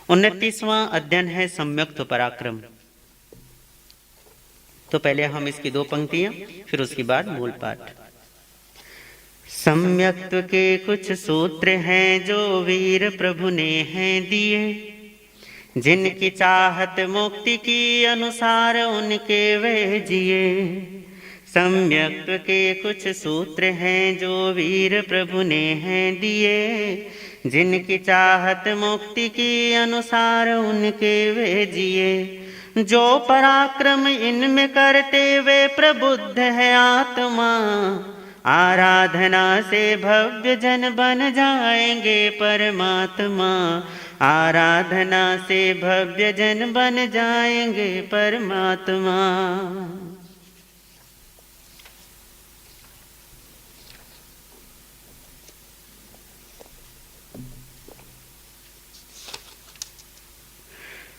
29वां अध्ययन है सम्यक्त पराक्रम। तो पहले हम इसकी 2 पंक्तियां, फिर उसके बाद मूल पाठ। सम्यक्त के कुछ सूत्र हैं जो वीर प्रभु ने हैं दिए, जिनकी चाहत मुक्ति की अनुसार उनके वे जिए। सम्यक्त के कुछ सूत्र हैं जो वीर प्रभु ने हैं दिए, जिनकी चाहत मुक्ति की अनुसार उनके वे जिए। जो पराक्रम इनमें करते वे प्रबुद्ध है आत्मा, आराधना से भव्य जन बन जाएंगे परमात्मा। आराधना से भव्य जन बन जाएंगे परमात्मा।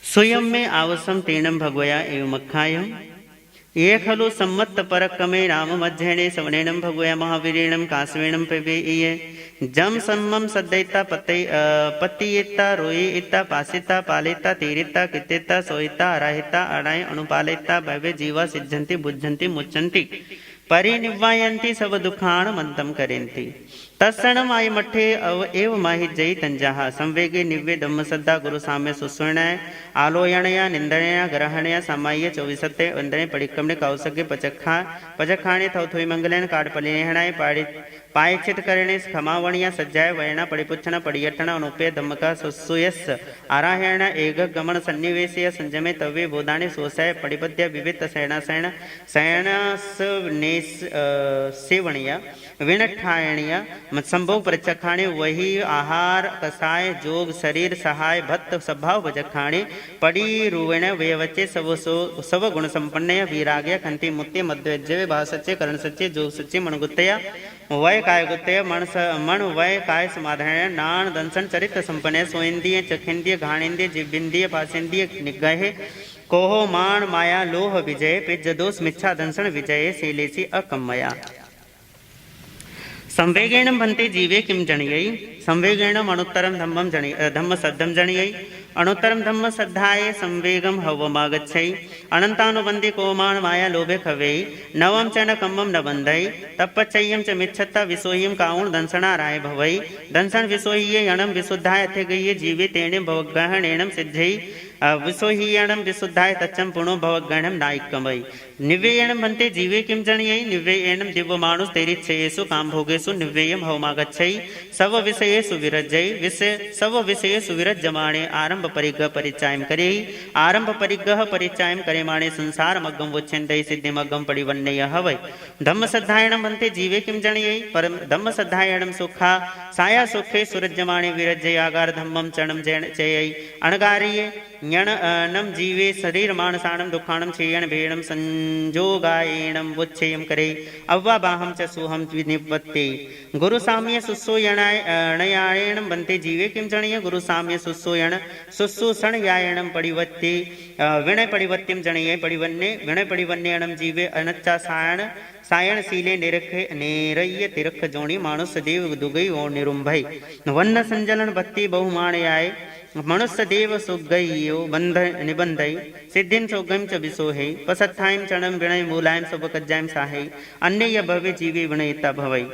स्वयं में आवसम तीर्णम भगवया एवं मखायम, ये खलु सम्मत परकमे राम मध्यणे सवनेनम भगवया महावीरेणम कासवेणम पेये। जम सम्मम सद्दैता पत्तियेता रोयेता पासिता पालेता तीरिता कृत्यता सोयिता अराहिता अराय अनुपालेता भव्य जीवा सिद्धंति बुद्धंति मुच्चन्ति परिनिवायन्ति सब दुखाण मंतम करेन्ति। तत्क्षणम आय मठे एव माहि जयी तंजाह संवेगे निव्य धम्म सद्धा गुरु साम्य सुस्वर्णाय आलोयणया निंदणया ग्रहणया सामाय चौविसत्य वंदने पड़िकमने कौसके पचखाणे थौथोई मंगलन काडपलिनेहणाय पायचित करणे खमावणिया सज्जाय वयना परिपुच्छना परियटना अनुपय धम्मका सुसुयस आराहण एक गमन सन्निवेशय संजमे तव्य बोधाने सोसाय पडिपद्य विविध शयनाशयन शयनास सेवणिया विनठायणिया संभव प्रचखाणे वही आहार कसाय जोग शरीर सहाय भक्त स्वभाव भजखाणे पड़ी रुवेण व्यवचे सब गुण संपन्न वीराग्य कंति मुत्य मध्य भाषचे करण सच्चे जोग सच्चे मनगुत्तया वय काय गुत्तय मन वय काय समाधान नान दंसन चरित्र संपन्न स्वइंद्रिय चखेंद्रिय घाणेन्द्रिय जिव्येन्द्रिय पासेन्द्रिय निग्रहे कोहो मान माया लोह विजय पिजदोष मिच्छा दंसन विजय शैलेसी अकमया। संवेगेण भन्ते जीवे किम जणयै, संवेगेण अनुत्तरम धम्मम धम्म सद्धम जणयै, अनुत्तरम धम्म सद्धाये संवेगम हवमागच्छै। अनंतानुबंधे कोमान माया लोभे खवे, नवम चन कम्मम न बंधै, तपच्चय्यम च मिच्छत्ता विसोह्यम काउण दंसना राय भवै। दंसन विसोह्ये यणम विशुद्धाय थे गये जीवे तेणे भवग्रहणेणम सिद्धै, विसोह्यणम विशुद्धाय तच्चम पुणो भवग्रहणम नायिकमय। निव्ययणम भन्ते जीवे किम जणयै, निव्ययणम दिव्य मानुष तेरिच्छयेषु काम भोगेषु निव्ययम हवमागच्छै। सब विषयेषु विरज्यै सब विषयेषु विरज्यमाणे आरंभ परिग्रह परिचायम करे, आरंभ परिग्रह परिचायम करे माणे संसार मग्गम वुच्छन्दै सिद्धि मग्गम परिवन्नय हवै। धम्म सद्धायणम भन्ते जीवे किम जणयै, परम धम्म सद्धायणम सुखा साया सुखे सुरज्यमाणे विरज्यै आगार धम्मम चरणम चयै। अणगार्ये ज्ञानम जीवे शरीर मानसाणम दुखाणम छेयण भेणम संजोगायेणम वुच्छेयम करे। अव्वा बाहम च सुहम विनिपत्ते गुरु साम्य सुसोयणाय अणयायेणम बन्ते जीवे किम जणय, गुरु साम्य सुसोयण सुसुषण यायणम परिवत्ते विणय परिवत्तिम जणये परिवन्ने विणय परिवन्नेणम जीवे अनच्चा सायण सायण शीले निरय्य तिरख जोणी मानुष देव दुगई और निरुंभई। वन्न संजलन बत्ती बहुमाणयाय मनुष्य देव सुगयो बंध निबंधई सिद्धिं सौगम च विसोहे। पसत्थायम चरणम विणय मूलायम सबकज्जायम साहे, अन्य भवे जीवे विणयिता भवई।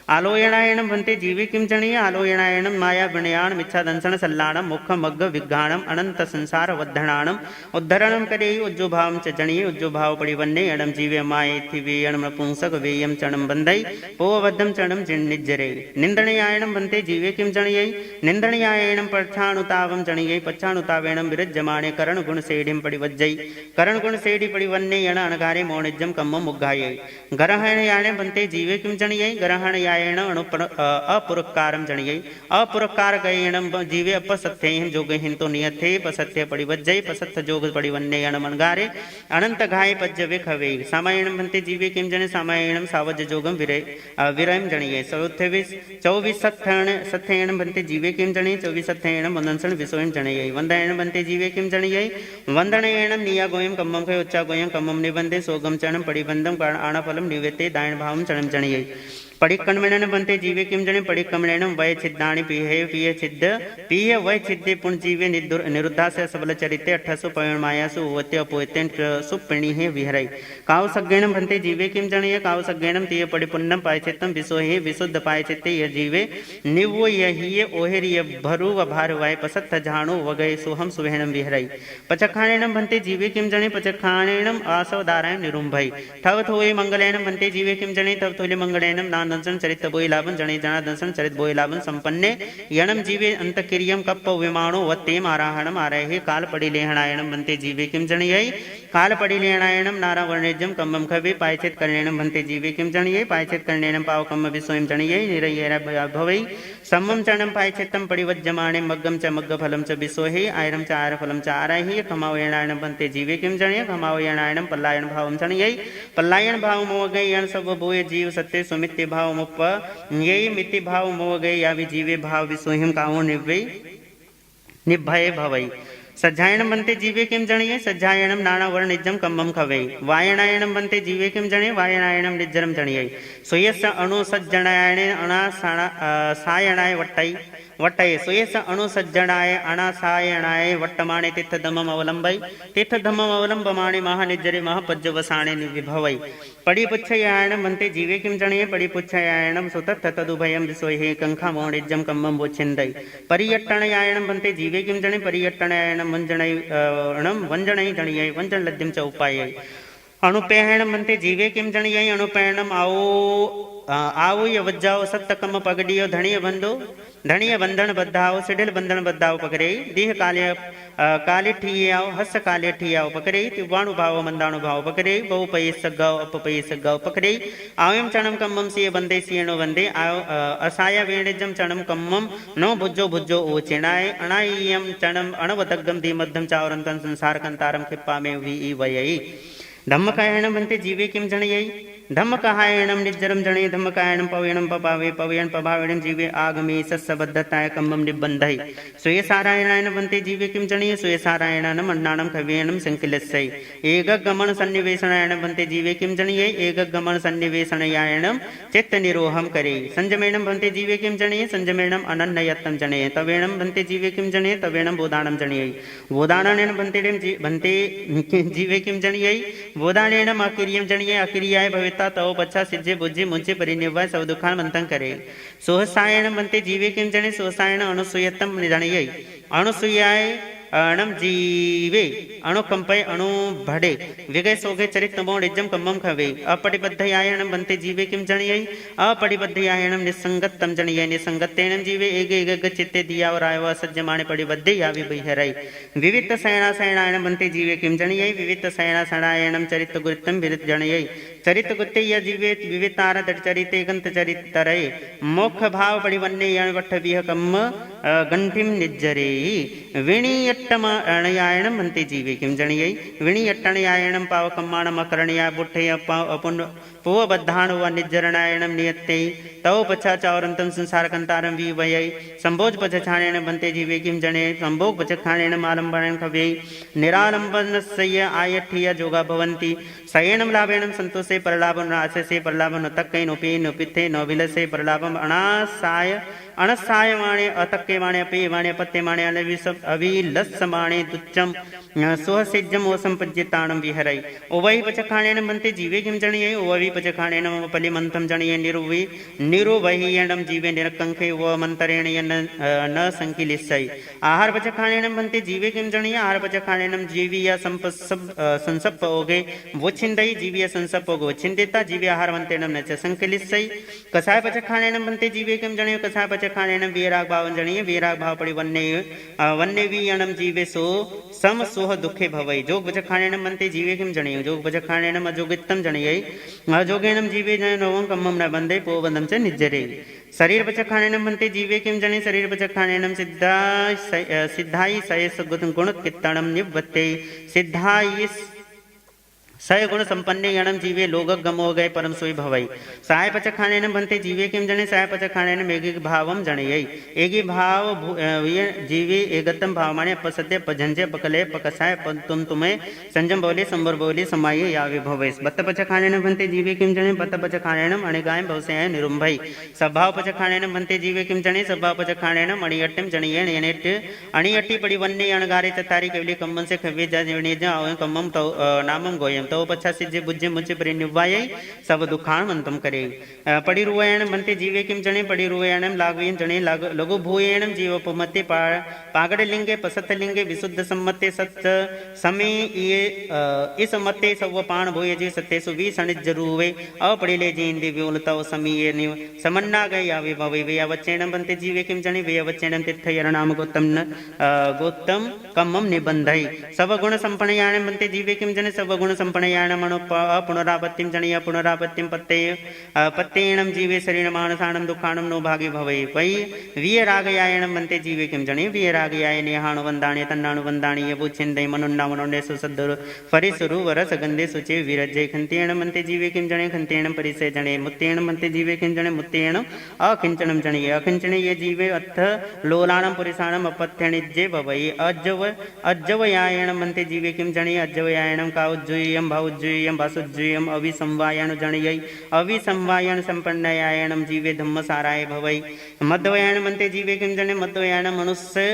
आलोयणायणम भन्ते जीवे किम जणीय, आलोयणायणम माया विणयाण मिच्छा दंसन सल्लाणम मुख मग्ग विघ्घाणम अनंत संसार वद्धणाणम उद्धरणम करे। उज्जो भावम च जणीय उज्जो भाव परिवन्ने अणम जीवे मायेथि वेयणम नपुंसक वेयम चरणम बंधई पोवद्धम चरणम निज्जरे। निंदणयायणम भन्ते जीवे किम जणीय, निंदणयायणम पच्छानुतावम जणीय पच्छानुतावेणम विरज्यमाणे करण गुण सेढ़िम परिवज्जै। करण गुण सेढ़ि परिवन्ने यण अणगारे मोणिज्यम कम्मम मुग्घायै। गरहणयाणे भन्ते जीवे किम जणीय, गरहणयायण अपुरकारम जणीय अपुरकार गयेणम जीवे अपसत्थेहिं जोगहिं तो नियथे पसत्य परिवज्जै। पसत्थ जोग परिवन्ने यण मनगारे अनंत घाय पज्य विखवे। सामायणम भन्ते जीवे किम जणे, सामायणम सावज जोगम विरयम जणीय। 24 सत्थेण भन्ते जीवे किम जणे, 24 सत्थेण वंदनसन विसोयम जणीय। वंदनेण भन्ते जीवे किम जणीय, वंदनेणम निया गोयम कम्मम खय उच्चा गोयम कम्मम निबंधे सोगम चरणम परिबंधम कारण आणाफलम निवेते दायण भावम चरणम जणीय। परिक्रमणेन बनते जीवे किम जने परिक्रमणेन वय छिद्दानि पीहे छिद्द पीहे वय छिद्दे पुण्य जीवे निरुद्धास्य सबल चरिते 800 पयमायासु उवत्य अपोयतेन सुपिणीहे विहरै काव सज्ञेनम बनते जीवे किम जने काव सज्ञेनम तीय परिपुन्नम पायचित्तम विसोहे विशुद्ध पायचित्ते य जीवे निवो यहिये ओहेरिय भरु व भार वाय पसत्त झाणु वगय सोहम सुहेनम विहरै पचखाणेनम बनते जीवे किम जने पचखाणेनम आसवदारायम निरुंभै थव थोये मंगलेनम बनते जीवे किम जने तव थोले मंगलेनम नानदंसन चरित बोयलाभन जने जनादंसन चरित बोयलाभन संपन्ने यणम जीवे अंतकिरियम कप्प विमाणो वत्तेम आराहणम आरहे काल पडिलेहणायणम बनते जीवे किम जणयै काल पडिलेहणायणम नारावर्णेजम कम्मम खवे पायचित कर्णेनम बनते जीवे किम जणयै पायचित कर्णेनम पावकम्म विसोयम जणयै निरयेर भवै सम्मम चरणम पायचित्तम परिवज्जमाणे मग्गम च मग्गफलम च विसोहे आयरम च आयरफलम च आरहे खमावयणायणम बनते जीवे किम जणय खमावयणायणम पल्लायन भावम जणयै पल्लायन भाव मोगै यण सब बोय जीव सत्य सुमित्य भाव मुप्प यही मिति भाव मोगै यावि जीवे भाव विसोहिम कावो निभय भवै सज्जायणम बनते जीवे किम जणये सज्जायणम नाना वर्णिजम कम्मम खवे वायनायणम बनते जीवे किम जणे वायनायणम निज्जरम जणये सोयस अणु सज्जनायणे अणा सायणाय वट्टै वट्टये सोयस अणु सज्जनाय अणा सायणाय वट्टमाणे तीर्थधमम अवलंबै तीर्थधमम अवलंबमाणे महानिज्जरे महापज्जवसाणे विभवै पडिपुच्छयायणम बनते जीवे किम जणये पडिपुच्छयायणम सुतत्थ तदुभयम विसोहे कंखामोणिज्जम कम्मम वोच्छिन्दै परियट्टणयायणम बनते जीवे किम जणे परियट्टणयायणम वंजनै जणयै वंजन लद्यम च उपायै अणुपेहणम बनते जीवे किम जणयै अणुपेहणम आओ य वज्जाओ सत्तकम पगडियो धणीय बंधो धणीय बंधन बद्धाओ सिडिल बंधन बद्धाओ पकड़े देह काले ठियाओ हस काले ठियाओ पकड़े तिवाणु भाव मंदाणु भाव पकड़े बहु पये सगाओ अप पये सगाओ पकड़े आवयम चणम कम्मम सिय बंदे सियनो बंदे असाया वेणिजम चणम कम्मम नो भुज्जो भुज्जो ओ चिणाय अणायम चणम अणवदग्गम धीमद्धम चावरंतन संसार कंतारम खिप्पा में वी वयई धम्मकायणम बनते जीवे किम जणयै धम्मकायणम निज्जरम जणे धम्मकायणम पवयणम पपावे पवयण पभावणम जीवे आगमे सत्सबद्धताय कम्मम निबंधै सोय सारायणायन बनते जीवे किम जणे सोय सारायणानम अन्नानम खवेणम संकिलस्यै एकगमन सन्निवेशनायन बनते जीवे किम जणयै एकगमन सन्निवेशनयायणम चित्त निरोहम करे संजमेणम बनते जीवे किम जणे संजमेणम अनन्नयत्तम जणे तवेणम बनते जीवे किम जणे तवेणम बोधानम जणयै बोधाननेन बनते जीवे किम जणयै बोधानेनम अकिरियम जणयै अकिरियाय भवे तव पच्छा सिज्जे बुज्जे मुंचे परिनिर्वाय सब दुखान मंथन करे सोहसायण बनते जीवे किम जणे सोहसायण अनुसूयतम जणयै अनुसूयाय अणम जीवे अणुकंपय अणु भड़े विगय सोगे चरित नमो निजम कम्मम खवे अपटिबद्धयायणम बनते जीवे किम जणयै अपटिबद्धयायणम निसंगतम जणयै निसंगतेनम जीवे एगे एग चित्ते दिया और आयवा सज्जमाने पटिबद्धे यावि बहिरै विविध सयना सयनायणम बनते जीवे किम जणयै विविध सयना सयनायणम चरित गुरुतम विरित जणयै चरित गुत्ते य जीवे विवितार चरिते गंत चरितरै मोक्ष भाव परिवन्ने यण वट्ठ विह कम्म गंठिम निज्जरे विणीयट्टमयायणम बनते जीवे किम जणयै विणीयट्टणयायणम पावकम्माणम अकरणया बुट्ठय अपुन पूवबद्धाणु व निज्जरणायणम नियत्ते तव पच्छा चावरंतम संसार कंतारम विवयै संभोज पचछाणेन बनते जीवे किम जणे संभोग पचखाणेन आलंबनेन खवे निरालंबनस्य आयठ्य जोगा भवन्ति सयेणम लाभेणम संतोषे परलाभम नाशसे परलाभम न तक्कै नोपे नोपिथे नोभिलसे परलाभम अनासाय अणसाय माणे अतक्के माणे अपे माणे पत्ते माणे अविलस माणे तुच्छम सुहसिज्जम ओसंपज्यताणम विहरै ओवै पचखाणेन बनते जीवे किम जणयै ओवै पचखाणेन पलिमंथम जणयै निरुवहियणम जीवे निरकंखे व मंतरेण न संकिलिस्यै आहार पचखाणेन बनते जीवे किम जणयै आहार पचखाणेन जीवीय संसप्प ओगे वोच्छिन्दै जीवीय संसप्प ओगे वोच्छिन्देता जीवे आहार मंतेन न च संकिलिस्यै कसाय पचखाणेन बनते जीवे किम जणयै कसाय पचखाणेन वीराग भाव जणयै वीराग भाव वन्ने वियणम जीवे सो सम सोह दुखे भवै जोग पचखाणेन बनते जीवे किम जणयै जोग पचखाणेन अजोगित्तम जणयै अजोगेनम जीवे जण नवं कम्मम न बंदे पोवदम च निज्जरे शरीर पचखाणेन बनते जीवे किम जणे शरीर पचखाणेन सिद्धाई सयस गुणकित्तणम निवत्ते सय गुण संपन्ने यणम जीवे लोग गमो गए परम सोई भवई साय पच खाने बनते जीवे किम जने साय पच खाने मेघी भावम जणयई एगी भाव जीवे एगतम भाव माने अपसत्य पझंजे पकले पकसाय तुम तुम्हें संजम बोले संबर बोले समाये यावे भवेस बत पच खाने बनते जीवे किम जने बत पच खाने अणिगाय भवसे निरुंभई स्वभाव पच खाने बनते जीवे किम जने स्वभाव पच खाने अणियट्टम जणये नेनेट अणियट्टी पड़ी वन्ने अणगारे चतारी केवली कम्मन से खवे जा जवणे जा कम्मम तो नामम गोयम तो पच्छा सिज्जे बुज्जे मुझे परि निवाये सब दुखान मंतम करे पड़ी रुवयण बनते जीवे किम जणे पड़ी रुवयणम लागवेन जणे लघु भूयेणम जीवोपमते पागड़ लिंगे पसत लिंगे विशुद्ध सम्मते सत्य समे ये इस मते सव पाण भूय जी सत्य सुवी सणिज रुवे अपड़िले जेंदे व्योलता समीये नि समन्ना गए यावे भवे वे अवच्चेणम बनते जीवे किम जणे वे अवच्चेणम तीर्थयर नाम गोत्तम कम्मम निबंधई सब गुण संपन्नयाण बनते जीवे किम जणे सब गुण संपन्नयाण मनो पुनरापत्तिम जणीय पुनरापत्तिम पत्तेणम जीवे शरीर मानसाणम दुखाणम नो भागे भवे वै विय रागयायणम बनते जीवे किम जणे विय रागयाय नेहाणु वंदाणे तन्नाणु वंदाणी यबुच्छिंदे मनुन्ना मनोंडे सुसद्दुर फरिसुरु वरस गंधे सुचे विरज्जे खंतेण बनते जीवे किम जणे खंतेणम परिसे जणे मुत्तेण बनते जीवे किम जणे मुत्तेण अकिंचनम जणीय अकिंचने ये जीवे अथ लोलाणम पुरिसाणम अपत्यणिज्जे भवै अज्जवयायणम बनते जीवे किम जणे अज्जवयायणम काउज्जुयम भाउज्जुयम वासुज्जुयम अविसंवायण जणयै अविसंवायण संपन्नयायणम जीवे धम्मसाराय भवै मध्वयायण बनते जीवे किम जणे मध्वयायण मनुष्य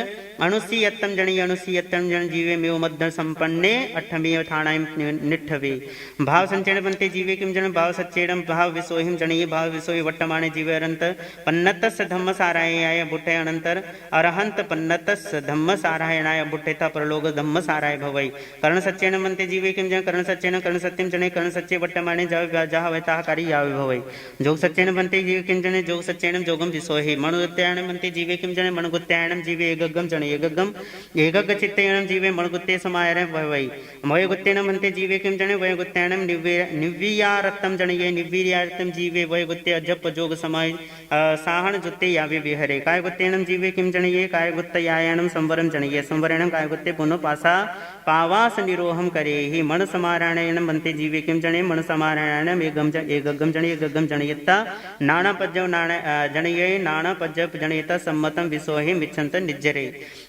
अणुसीयत्तम जणि अणुसीयत्तम जण जीवे मेव मध्य संपन्ने अठमेव थाणायम निठवे भाव संचेण बनते जीवे किम जण भाव सच्चेणम भाव विसोहिम जणि भाव विसोहि वट्टमाने जीवे अनंत पन्नतस धम्मसारायाय बुट्टे अनंतर अरहंत पन्नतस धम्मसारायणाय बुट्टेता परलोक धम्मसाराय भवै कर्ण सच्चेण बनते जीवे किम जण कर्ण सच्चेण कर्ण सत्यम जणे कर्ण सच्चे वट्टमाने जह वैताह कारी यावे भवै जोग सच्चेण बनते जीवे किम जणे जोग सच्चेणम जोगम विसोहि मणुगत्यायण बनते जीवे किम जणे मणुगत्यायणम जीवे एकगम जणे एकग चित्तेणम जीवे मणगुत्ते समायरे भवै वयगुत्तेन बनते जीवे किम जणे वयगुत्तेणम निव्यारत्तम जणये निव्यारत्तम जीवे वयगुत्ते अजप जोग समाय साहण जुत्ते यावे विहरे कायगुत्तेणम जीवे किम जणये कायगुत्तयायणम संवरम जणये संवरणम कायगुत्ते पुनो पासा पावास निरोहम करे ही मण समारायणम बनते जीवे किम जणे मण समारायणम एकगम जणे एकगम जणयत्ता नाना पज्जव नाना जणये नाना पज्जव जणयता सम्मतम विसोहि मिच्छन्त निज्जरे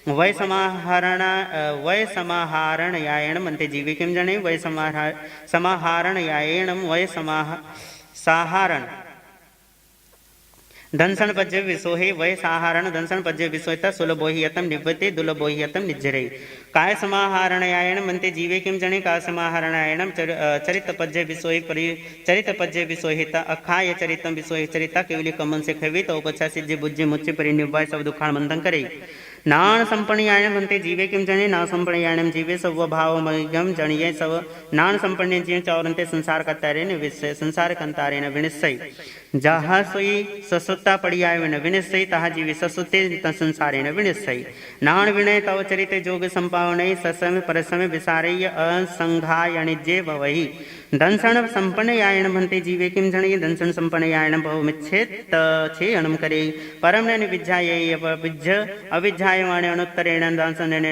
वै समाहारण यायण बनते जीवे किम जणे वै समाहारण यायणम वै साहारण दंसन पज्य विसोहे वै साहारण दंसन पज्य विसोयता सुलभोहियतम निवते दुलभोहियतम निज्जरे काय समाहारण यायण बनते जीवे किम जणे का समाहारण यायणम चरित पज्य विसोहि परि चरित पज्य विसोहिता अखाय चरितम विसोहि चरिता केवली कमन से खवे तो उपच्छा सिज्जे बुज्जे मुच्चे परिनिवाय सब दुखान बंधन करे नान संपन्नयायण बनते जीवे किम जणे ना संपन्नयायणम जीवे सब भाव मगम जणिये सब नान संपन्न जीव चौरंते संसार कतारे ने विषय संसार कंतारे न विनिश्चय जहा सोई ससुता पड़ियाय न विनिश्चय तहा जीवे ससुते संसारे न विनिश्चय नान विनय तव चरित जोग संपावने ससम परसम विसारय असंघायणिज्ये भवहि दंसन संपन्नयायण बनते जीवे किम जणे दंसन संपन्नयायण भवमिच्छेत छेयणम करे परम न विज्ञाये विज्ञ अविज्ञायमाणे अनुत्तरेण दंसनेन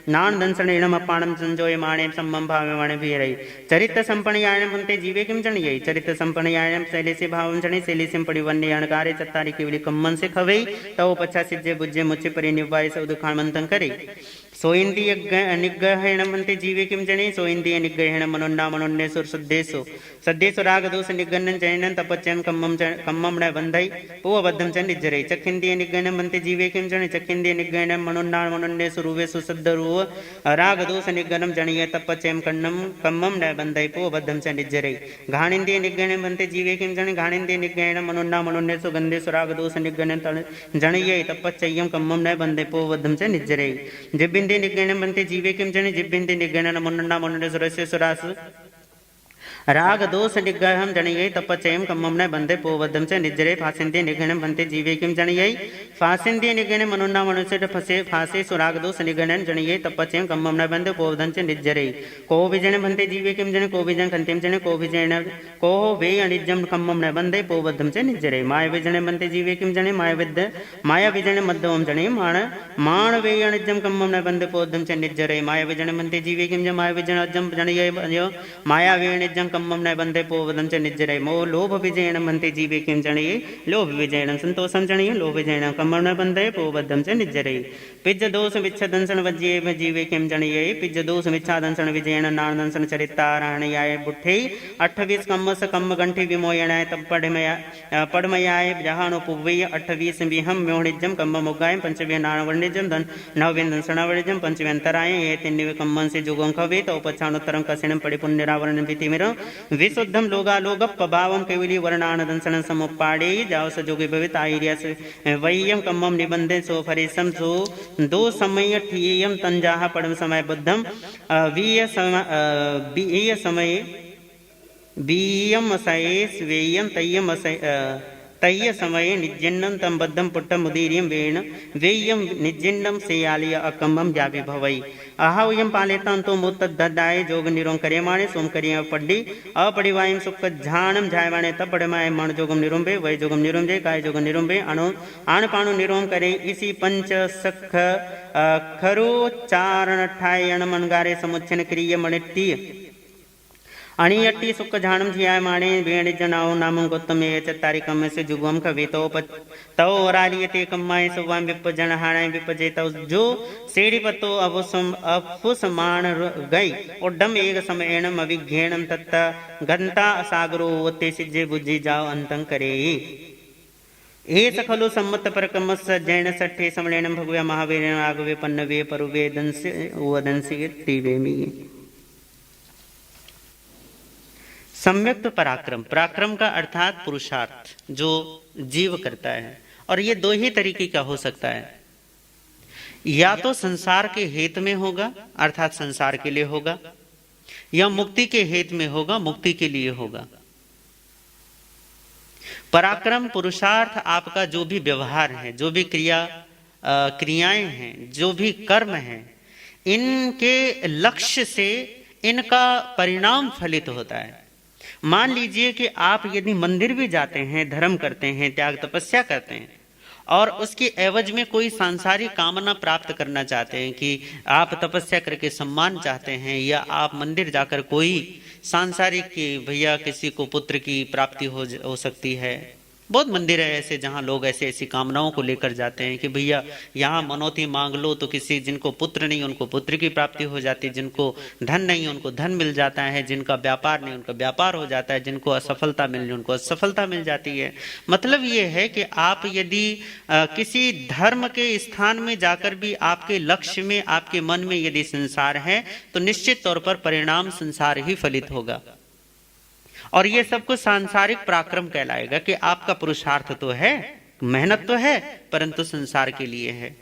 नान दंसनेन अपाणम संजोयमाणे सम्मम भावमाणे वीरै चरित संपन्नयायण बनते जीवे किम जणे चरित संपन्नयायण शैलेसे भावम जणे शैलेसे पड़िवन्ने अणकारे चत्तारि केवली कम्मन से खवे तव पच्छा सिज्जे बुज्जे मुच्चे परिनिवाय सब दुखान मंथन करे सोइंद्रिय निग्रहेण बनते जीवे किम जणे सोइंद्रिय निग्रहेण मनोन्ना मनोन्ने सुरसुद्धेषु सद्देषु राग दोष निग्रहण जैनन तपच्यम कम्मम न बंधई पूवबद्धम च निज्जरे चक्षिंद्रिय निग्रहण बनते जीवे किम जणे चक्षिंद्रिय निग्रहण मनोन्ना मनोन्ने सुरुवेषु सद्दरुव राग दोष निग्रहण जणीय तपच्यम कम्मम न बंधई पूवबद्धम च निज्जरे घाणेन्द्रिय निग्रहण बनते जीवे किम जणे घाणेन्द्रिय निग्रहण मनोन्ना मनोन्ने सुगंधेषु राग दोष निग्रहण जणीय तपच्यम कम्मम न बंधई पूवबद्धम च निज्जरे जिब्बिंद्रिय निग्रहण बनते जीवे किम जणे जिब्बिंद्रिय निग्रहण मनोन्ना मनोन्ने सुरस्य सुरास राग दोष निग्रहम जनयै तपचयम कम्मम न बंदे पोवद्धम च निज्जरे फासिंदे निग्रहणम बंते जीवे किम जनयै फासिंदे निग्रहण मनुन्ना मनुष्य फसे फासे सुराग दोष निग्रहण जनयै तपचयम कम्मम न बंदे पोवद्धम च निज्जरे को विजन बंते जीवे किम जन को विजन कंतिम जन को विजन को वे अनिज्जम कम्मम न बंदे पोवद्धम च निज्जरे माया विजन बंते जीवे किम जने माया विजन मध्यम जने मान वे अनिज्जम कम्मम न बंदे पोवद्धम च निज्जरे माया विजन बंते जीवे किम जन माया विजन अज्जम जनयै माया वे अनिज्जम कम्मम न बंदे पोवदं च निज्जरे मो लोभ विजयन बंते जीवे किम जनये लोभ विजयन संतोषं जनये लोभ विजयन कम्मम न बंदे पोवदं च निज्जरे पिज्ज दोष विच्छदंसन वज्ये जीवे किम जनये पिज्ज दोष विच्छादंसन विजयन नानदंसन चरिताराणयाय बुद्धे 28 कम्मस कम्म गंठि विमोयनाय तब पढ़मयाय जहानो पुव्वेय 28 विहम म्योणिज्जम कम्म मुगाय पंचवे नानवर्णिज्जम नववें दंसनावर्णिज्जम पंचवे अंतराय ये तिन्निवे कम्मन से जुगं खवे तो उपचानोत्तरं कसिनं परिपुण्यरावरणं वितिमिरं विशुद्धम लोगा लोगप भावम केवली वर्णानदंसन समुपाड़े जाओ सजोगे भवित आयर्यस वह्यम कम्मम निबंधे सो फरिसम सो दो समय ठियम तंजाह पड़म समय बुद्धम वीय समय बीयम असये स्वेयम तय्यम असय तय्य समय निज्जिन्नं तम बद्धम पुट्टम उदीर्यम वेण वेय्यम निज्जिन्नं सेयालिय अकम्मम जावि भवई अहावयम पालेतां तो मुत्तद्दाय जोग निरों करेमाणे सोम करिया पड्डी अपडिवायम सुख झाणम जायवाणे तब पड़माय मण जोगम निरुंबे वै जोगम निरुंबे काय जोगम निरुंबे अणु आण पाणु निरों करे इसी पंच सख खरो चारण ठायण मनगारे समुच्चन क्रिय मणिट्टी अणियट्टी सुख झाणम धियाय माणे वेण जनाओ नामं गौतमे चत्तारि कम्म से जुगम कवितो तव ओरालियते कम्माय सुवाम विप जनहाणाय विपजे तव जो सेड़ी पतो अफुसमान गई उड्डम एक समयणम अभिघ्येणम तत्ता घंटा सागरो वत्ते सिज्जे बुद्धि जाओ अंतं करे एस खलु सम्मत परकमस जैन सठे समलेणम भगव्या महावीर आगवे पन्नवे परुवे दंसे वदंसी तीवेमी। सम्यक्त पराक्रम, पराक्रम का अर्थात पुरुषार्थ जो जीव करता है, और ये दो ही तरीके का हो सकता है, या तो संसार के हित में होगा अर्थात संसार के लिए होगा, या मुक्ति के हित में होगा, मुक्ति के लिए होगा। पराक्रम पुरुषार्थ आपका जो भी व्यवहार है, जो भी क्रियाएं हैं, जो भी कर्म है, इनके लक्ष्य से इनका परिणाम फलित होता है। मान लीजिए कि आप यदि मंदिर भी जाते हैं, धर्म करते हैं, त्याग तपस्या करते हैं, और उसके एवज में कोई सांसारिक कामना प्राप्त करना चाहते हैं कि आप तपस्या करके सम्मान चाहते हैं, या आप मंदिर जाकर कोई सांसारिक की भैया किसी को पुत्र की प्राप्ति हो सकती है। बहुत मंदिर है ऐसे जहाँ लोग ऐसे ऐसी कामनाओं को लेकर जाते हैं कि भैया यहाँ मनौती मांग लो तो किसी जिनको पुत्र नहीं उनको पुत्र की प्राप्ति हो जाती है, जिनको धन नहीं उनको धन मिल जाता है, जिनका व्यापार नहीं उनका व्यापार हो जाता है, जिनको असफलता मिलनी उनको असफलता मिल जाती है। मतलब ये है कि आप यदि किसी धर्म के स्थान में जाकर भी आपके लक्ष्य में, आपके मन में यदि संसार है तो निश्चित तौर पर परिणाम संसार ही फलित होगा। और ये सब कुछ सांसारिक पराक्रम कहलाएगा कि आपका पुरुषार्थ तो है, मेहनत तो है, परंतु संसार के लिए है।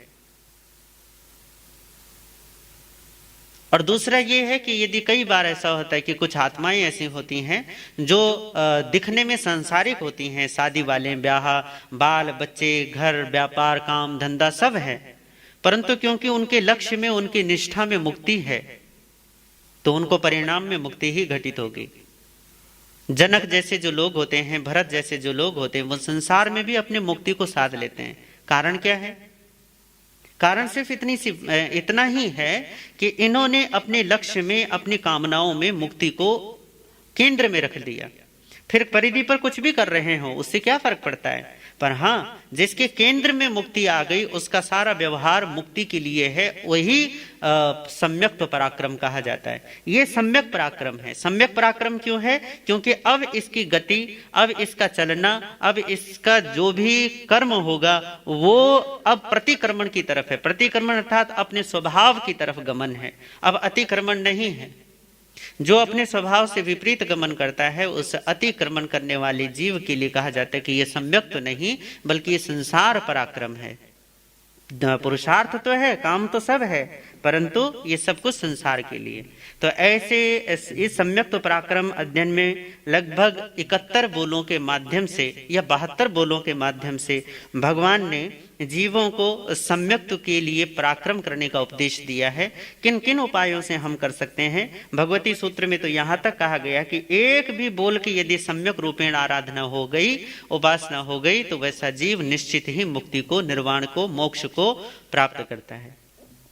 और दूसरा ये है कि यदि कई बार ऐसा होता है कि कुछ आत्माएं ऐसी होती हैं जो दिखने में सांसारिक होती हैं, शादी वाले, ब्याह, बाल बच्चे, घर, व्यापार, काम धंधा सब है, परंतु क्योंकि उनके लक्ष्य में, उनकी निष्ठा में मुक्ति है, तो उनको परिणाम में मुक्ति ही घटित होगी। जनक जैसे जो लोग होते हैं, भरत जैसे जो लोग होते हैं, वो संसार में भी अपने मुक्ति को साध लेते हैं। कारण क्या है? कारण सिर्फ इतना ही है कि इन्होंने अपने लक्ष्य में, अपनी कामनाओं में मुक्ति को केंद्र में रख दिया। फिर परिधि पर कुछ भी कर रहे हो उससे क्या फर्क पड़ता है, पर हाँ जिसके केंद्र में मुक्ति आ गई उसका सारा व्यवहार मुक्ति के लिए है, वही सम्यक पराक्रम कहा जाता है। ये सम्यक पराक्रम है। सम्यक पराक्रम क्यों है? क्योंकि अब इसकी गति, अब इसका चलना, अब इसका जो भी कर्म होगा वो अब प्रतिक्रमण की तरफ है। प्रतिक्रमण अर्थात अपने स्वभाव की तरफ गमन है, अब अतिक्रमण नहीं है। जो अपने स्वभाव से विपरीत गमन करता है उस अतिक्रमण करने वाले जीव के लिए कहा जाता है कि यह सम्यक तो नहीं बल्कि ये संसार पराक्रम है। पुरुषार्थ तो है, काम तो सब है, परंतु ये सब कुछ संसार के लिए। तो ऐसे इस सम्यक पराक्रम अध्ययन में लगभग 71 बोलों के माध्यम से या 72 बोलों के माध्यम से भगवान ने जीवों को सम्यक्त के लिए पराक्रम करने का उपदेश दिया है। किन किन उपायों से हम कर सकते हैं? भगवती सूत्र में तो यहाँ तक कहा गया कि एक भी बोल की यदि सम्यक रूपेण आराधना हो गई, उपासना हो गई, तो वैसा जीव निश्चित ही मुक्ति को, निर्वाण को, मोक्ष को प्राप्त करता है।